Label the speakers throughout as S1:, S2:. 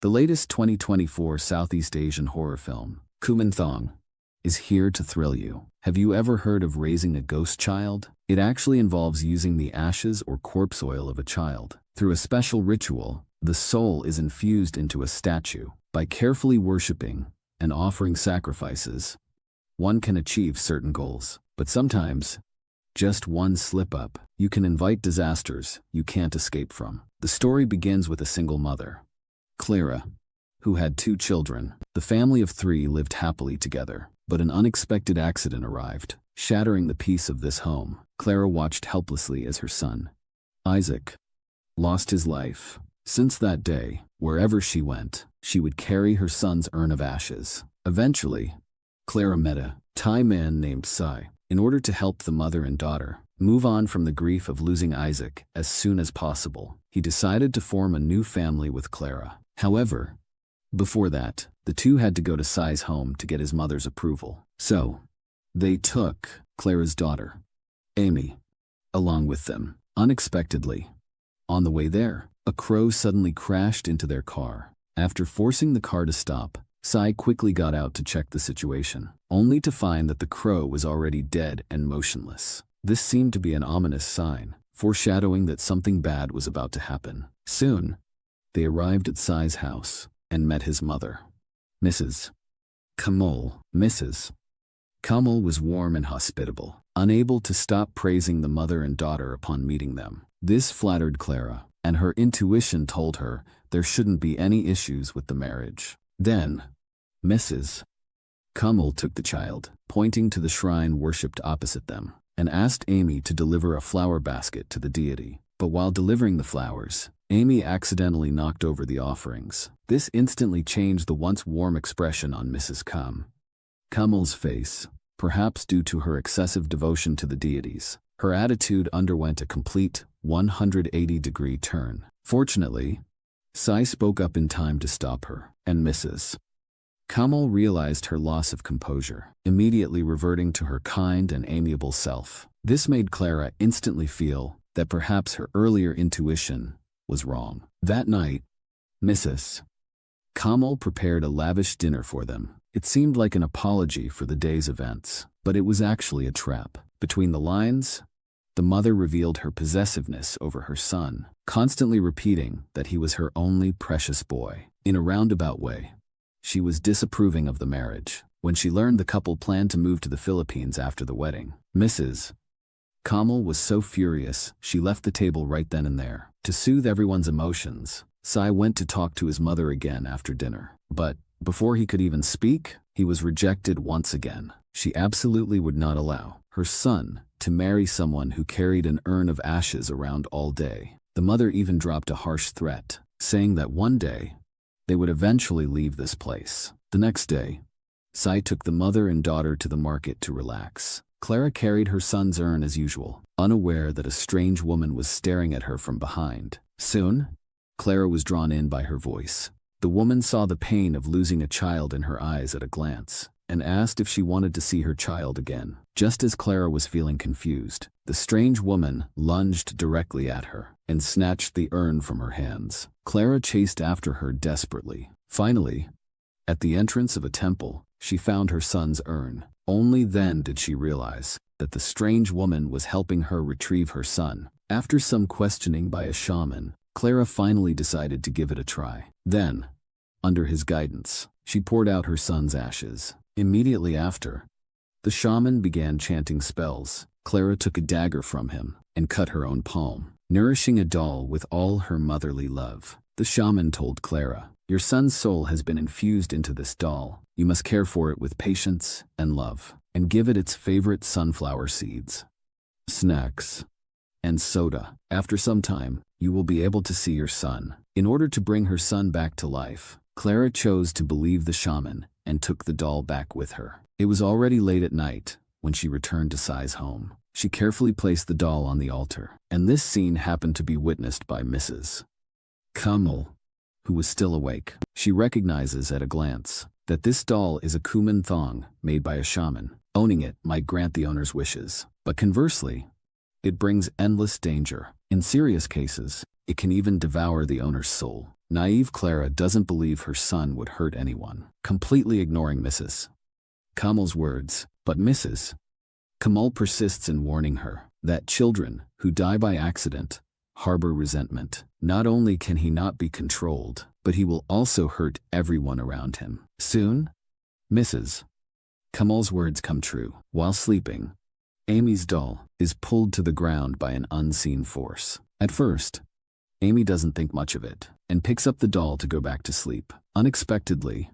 S1: The latest 2024 Southeast Asian horror film, Kuman Thong, is here to thrill you. Have you ever heard of raising a ghost child? It actually involves using the ashes or corpse oil of a child. Through a special ritual, the soul is infused into a statue. By carefully worshipping and offering sacrifices, one can achieve certain goals. But sometimes, just one slip-up, you can invite disasters you can't escape from. The story begins with a single mother, Clara, who had 2 children. The family of 3 lived happily together, but an unexpected accident arrived, shattering the peace of this home. Clara watched helplessly as her son, Isaac, lost his life. Since that day, wherever she went, she would carry her son's urn of ashes. Eventually, Clara met a Thai man named Sai. In order to help the mother and daughter move on from the grief of losing Isaac as soon as possible, he decided to form a new family with Clara. However, before that, the two had to go to Sai's home to get his mother's approval. So, they took Clara's daughter, Amy, along with them. Unexpectedly, on the way there, a crow suddenly crashed into their car. After forcing the car to stop, Sai quickly got out to check the situation, only to find that the crow was already dead and motionless. This seemed to be an ominous sign, foreshadowing that something bad was about to happen. Soon, they arrived at Sai's house and met his mother, Mrs. Kamal. Mrs. Kamal was warm and hospitable, unable to stop praising the mother and daughter upon meeting them. This flattered Clara, and her intuition told her there shouldn't be any issues with the marriage. Then, Mrs. Kamal took the child, pointing to the shrine worshipped opposite them, and asked Amy to deliver a flower basket to the deity. But while delivering the flowers, Amy accidentally knocked over the offerings. This instantly changed the once warm expression on Mrs. Kamal's face, perhaps due to her excessive devotion to the deities. Her attitude underwent a complete 180-degree turn. Fortunately, Sai spoke up in time to stop her, and Mrs. Kamal realized her loss of composure, immediately reverting to her kind and amiable self. This made Clara instantly feel that perhaps her earlier intuition was wrong. That night, Mrs. Kamal prepared a lavish dinner for them. It seemed like an apology for the day's events, but it was actually a trap. Between the lines, the mother revealed her possessiveness over her son, constantly repeating that he was her only precious boy. In a roundabout way, she was disapproving of the marriage. When she learned the couple planned to move to the Philippines after the wedding, Mrs. Kamal was so furious, she left the table right then and there. To soothe everyone's emotions, Sai went to talk to his mother again after dinner. But before he could even speak, he was rejected once again. She absolutely would not allow her son to marry someone who carried an urn of ashes around all day. The mother even dropped a harsh threat, saying that one day, they would eventually leave this place. The next day, Sai took the mother and daughter to the market to relax. Clara carried her son's urn as usual, unaware that a strange woman was staring at her from behind. Soon, Clara was drawn in by her voice. The woman saw the pain of losing a child in her eyes at a glance, and asked if she wanted to see her child again. Just as Clara was feeling confused, the strange woman lunged directly at her and snatched the urn from her hands. Clara chased after her desperately. Finally, at the entrance of a temple, she found her son's urn. Only then did she realize that the strange woman was helping her retrieve her son. After some questioning by a shaman, Clara finally decided to give it a try. Then, under his guidance, she poured out her son's ashes. Immediately after, the shaman began chanting spells. Clara took a dagger from him and cut her own palm, nourishing a doll with all her motherly love. The shaman told Clara, "Your son's soul has been infused into this doll. You must care for it with patience and love, and give it its favorite sunflower seeds, snacks, and soda. After some time, you will be able to see your son." In order to bring her son back to life, Clara chose to believe the shaman and took the doll back with her. It was already late at night when she returned to Sai's home. She carefully placed the doll on the altar, and this scene happened to be witnessed by Mrs. Kamal, who was still awake. She recognizes at a glance that this doll is a Kuman Thong made by a shaman. Owning it might grant the owner's wishes, but conversely, it brings endless danger. In serious cases, it can even devour the owner's soul. Naive Clara doesn't believe her son would hurt anyone, completely ignoring Mrs. Kamal's words. But Mrs. Kamal persists in warning her that children who die by accident harbor resentment. Not only can he not be controlled, but he will also hurt everyone around him. Soon, Mrs. Kamal's words come true. While sleeping, Amy's doll is pulled to the ground by an unseen force. At first, Amy doesn't think much of it and picks up the doll to go back to sleep. Unexpectedly,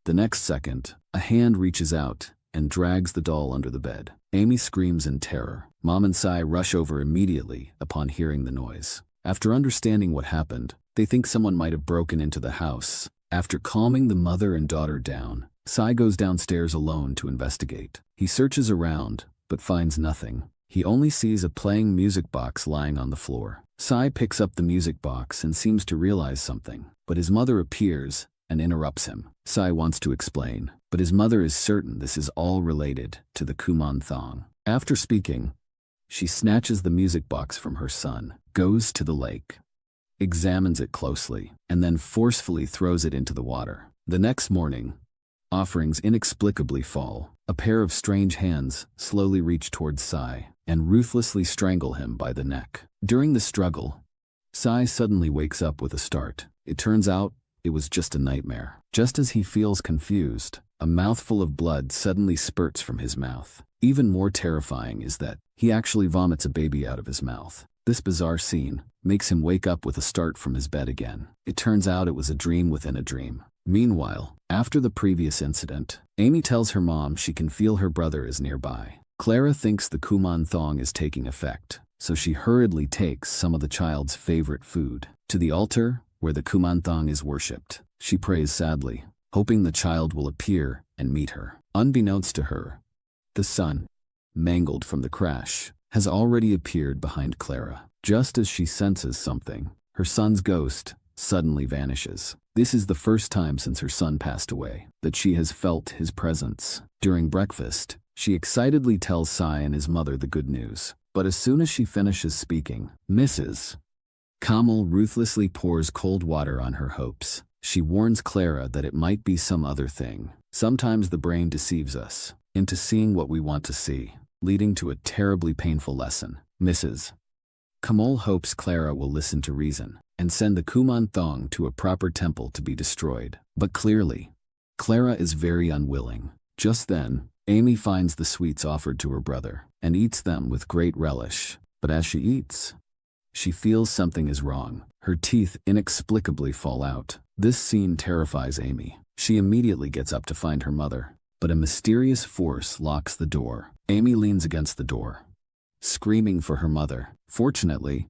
S1: the next second, a hand reaches out and drags the doll under the bed. Amy screams in terror. Mom and Sai rush over immediately upon hearing the noise. After understanding what happened, they think someone might have broken into the house. After calming the mother and daughter down, Sai goes downstairs alone to investigate. He searches around, but finds nothing. He only sees a playing music box lying on the floor. Sai picks up the music box and seems to realize something, but his mother appears and interrupts him. Sai wants to explain, but his mother is certain this is all related to the Kuman Thong. After speaking, she snatches the music box from her son, goes to the lake, examines it closely, and then forcefully throws it into the water. The next morning, offerings inexplicably fall. A pair of strange hands slowly reach towards Sai and ruthlessly strangle him by the neck. During the struggle, Sai suddenly wakes up with a start. It turns out it was just a nightmare. Just as he feels confused, a mouthful of blood suddenly spurts from his mouth. Even more terrifying is that he actually vomits a baby out of his mouth. This bizarre scene makes him wake up with a start from his bed again. It turns out it was a dream within a dream. Meanwhile, after the previous incident, Amy tells her mom she can feel her brother is nearby. Clara thinks the Kuman Thong is taking effect, so she hurriedly takes some of the child's favorite food to the altar where the Kuman Thong is worshipped. She prays sadly, hoping the child will appear and meet her. Unbeknownst to her, the son, mangled from the crash, has already appeared behind Clara. Just as she senses something, her son's ghost suddenly vanishes. This is the first time since her son passed away that she has felt his presence. During breakfast, she excitedly tells Sai and his mother the good news. But as soon as she finishes speaking, Mrs. Kamal ruthlessly pours cold water on her hopes. She warns Clara that it might be some other thing. Sometimes the brain deceives us into seeing what we want to see, leading to a terribly painful lesson. Mrs. Kamal hopes Clara will listen to reason and send the Kuman Thong to a proper temple to be destroyed. But clearly, Clara is very unwilling. Just then, Amy finds the sweets offered to her brother and eats them with great relish. But as she eats, she feels something is wrong. Her teeth inexplicably fall out. This scene terrifies Amy. She immediately gets up to find her mother, but a mysterious force locks the door. Amy leans against the door, screaming for her mother. Fortunately,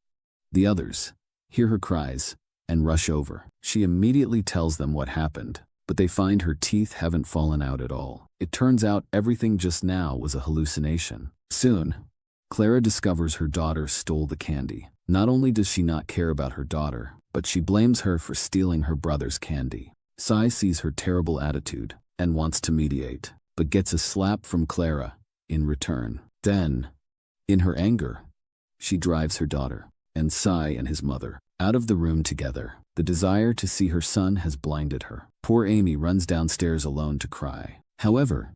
S1: the others hear her cries and rush over. She immediately tells them what happened, but they find her teeth haven't fallen out at all. It turns out everything just now was a hallucination. Soon, Clara discovers her daughter stole the candy. Not only does she not care about her daughter, but she blames her for stealing her brother's candy. Sai sees her terrible attitude and wants to mediate, but gets a slap from Clara in return. Then, in her anger, she drives her daughter and Sai and his mother out of the room together. The desire to see her son has blinded her. Poor Amy runs downstairs alone to cry. However,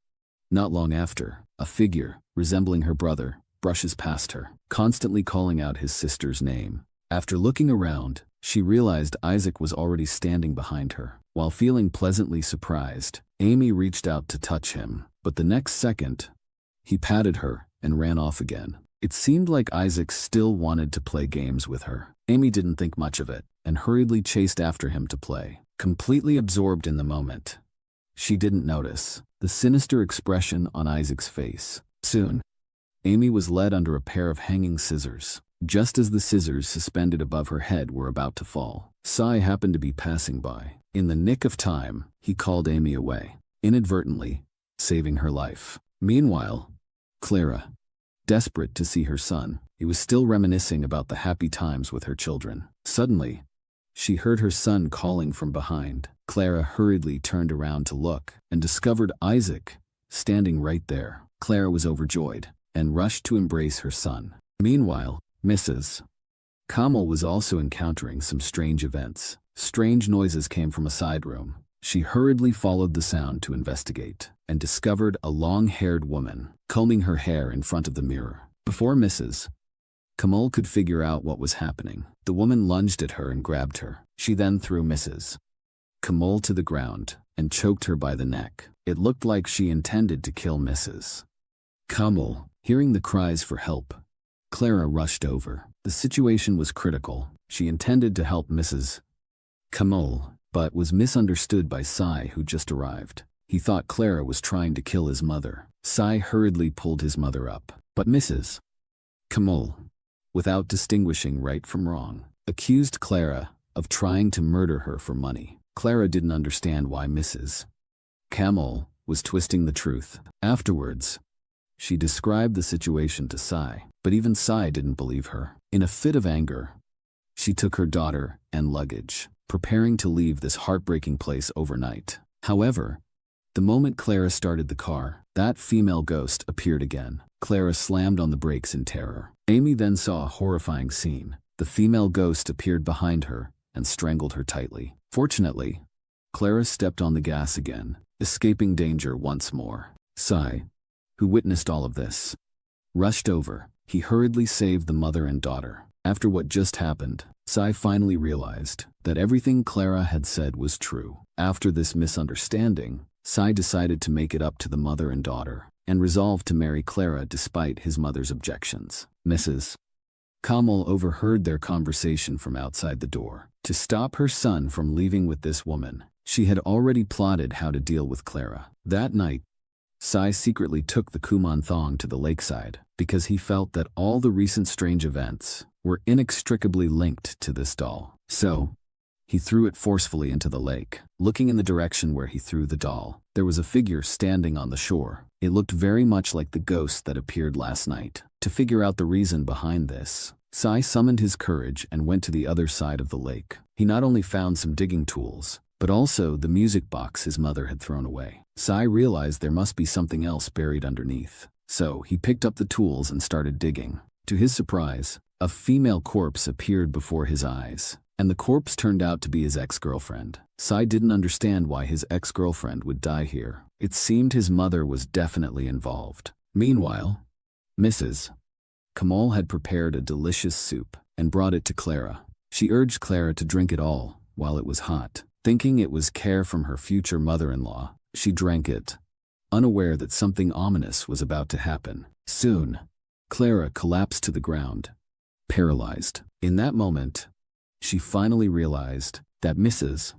S1: not long after, a figure resembling her brother brushes past her, constantly calling out his sister's name. After looking around, she realized Isaac was already standing behind her. While feeling pleasantly surprised, Amy reached out to touch him, but the next second, he patted her and ran off again. It seemed like Isaac still wanted to play games with her. Amy didn't think much of it and hurriedly chased after him to play, completely absorbed in the moment. She didn't notice the sinister expression on Isaac's face. Soon, Amy was led under a pair of hanging scissors. Just as the scissors suspended above her head were about to fall, Sai happened to be passing by. In the nick of time, he called Amy away, inadvertently saving her life. Meanwhile, Clara, desperate to see her son, he was still reminiscing about the happy times with her children. Suddenly, she heard her son calling from behind. Clara hurriedly turned around to look and discovered Isaac standing right there. Clara was overjoyed and rushed to embrace her son. Meanwhile, Mrs. Kamal was also encountering some strange events. strange noises came from a side room. She hurriedly followed the sound to investigate and discovered a long-haired woman combing her hair in front of the mirror. Before Mrs. Kamal could figure out what was happening, the woman lunged at her and grabbed her. She then threw Mrs. Kamal to the ground and choked her by the neck. It looked like she intended to kill Mrs. Kamal. Hearing the cries for help, Clara rushed over. The situation was critical. She intended to help Mrs. Kamal, but was misunderstood by Sai, who just arrived. He thought Clara was trying to kill his mother. Sai hurriedly pulled his mother up, but Mrs. Kamal, without distinguishing right from wrong, accused Clara of trying to murder her for money. Clara didn't understand why Mrs. Kamal was twisting the truth. Afterwards, she described the situation to Sai, but even Sai didn't believe her. In a fit of anger, she took her daughter and luggage, preparing to leave this heartbreaking place overnight. However, the moment Clara started the car, that female ghost appeared again. Clara slammed on the brakes in terror. Amy then saw a horrifying scene. The female ghost appeared behind her and strangled her tightly. Fortunately, Clara stepped on the gas again, escaping danger once more. Sai, who witnessed all of this, rushed over. He hurriedly saved the mother and daughter. After what just happened, Sai finally realized that everything Clara had said was true. After this misunderstanding, Sai decided to make it up to the mother and daughter, and resolved to marry Clara despite his mother's objections. Mrs. Kamal overheard their conversation from outside the door. To stop her son from leaving with this woman, she had already plotted how to deal with Clara. That night, Sai secretly took the Kuman Thong to the lakeside because he felt that all the recent strange events were inextricably linked to this doll. So, he threw it forcefully into the lake. Looking in the direction where he threw the doll, there was a figure standing on the shore. It looked very much like the ghost that appeared last night. To figure out the reason behind this, Sai summoned his courage and went to the other side of the lake. He not only found some digging tools, but also the music box his mother had thrown away. Sai realized there must be something else buried underneath. So he picked up the tools and started digging. To his surprise, a female corpse appeared before his eyes, and the corpse turned out to be his ex-girlfriend. Sai didn't understand why his ex-girlfriend would die here. It seemed his mother was definitely involved. Meanwhile, Mrs. Kamal had prepared a delicious soup and brought it to Clara. She urged Clara to drink it all while it was hot. Thinking it was care from her future mother-in-law, she drank it, unaware that something ominous was about to happen. Soon, Clara collapsed to the ground, paralyzed. In that moment, she finally realized that Mrs.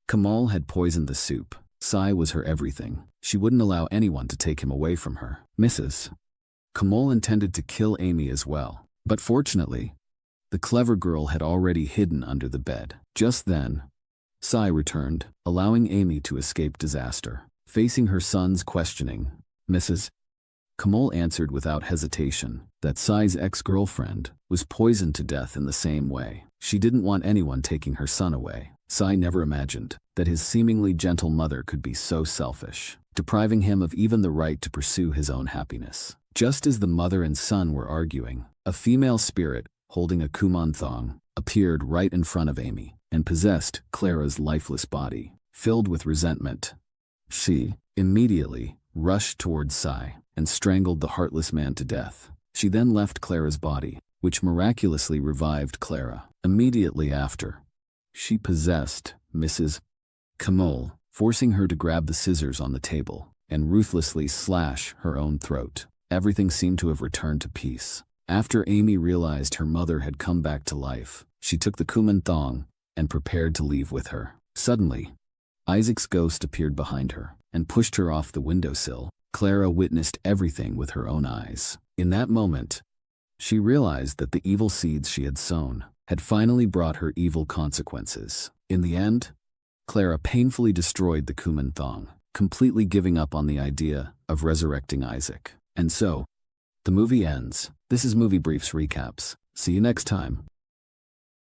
S1: Kamal had poisoned the soup. Sai was her everything. She wouldn't allow anyone to take him away from her. Mrs. Kamal intended to kill Amy as well, but fortunately, the clever girl had already hidden under the bed. Just then, Sai returned, allowing Amy to escape disaster. Facing her son's questioning, Mrs. Kamal answered without hesitation that Sai's ex-girlfriend was poisoned to death in the same way. She didn't want anyone taking her son away. Sai never imagined that his seemingly gentle mother could be so selfish, depriving him of even the right to pursue his own happiness. Just as the mother and son were arguing, a female spirit holding a Kuman Thong appeared right in front of Amy and possessed Clara's lifeless body. Filled with resentment, she immediately rushed towards Sai and strangled the heartless man to death. She then left Clara's body, which miraculously revived Clara. Immediately after, she possessed Mrs. Kamal, forcing her to grab the scissors on the table and ruthlessly slash her own throat. Everything seemed to have returned to peace. After Amy realized her mother had come back to life, she took the Kuman Thong and prepared to leave with her. Suddenly, Isaac's ghost appeared behind her and pushed her off the windowsill. Clara witnessed everything with her own eyes. In that moment, she realized that the evil seeds she had sown had finally brought her evil consequences. In the end, Clara painfully destroyed the Kuman Thong, completely giving up on the idea of resurrecting Isaac. And so, the movie ends. This is Movie Briefs Recaps. See you next time.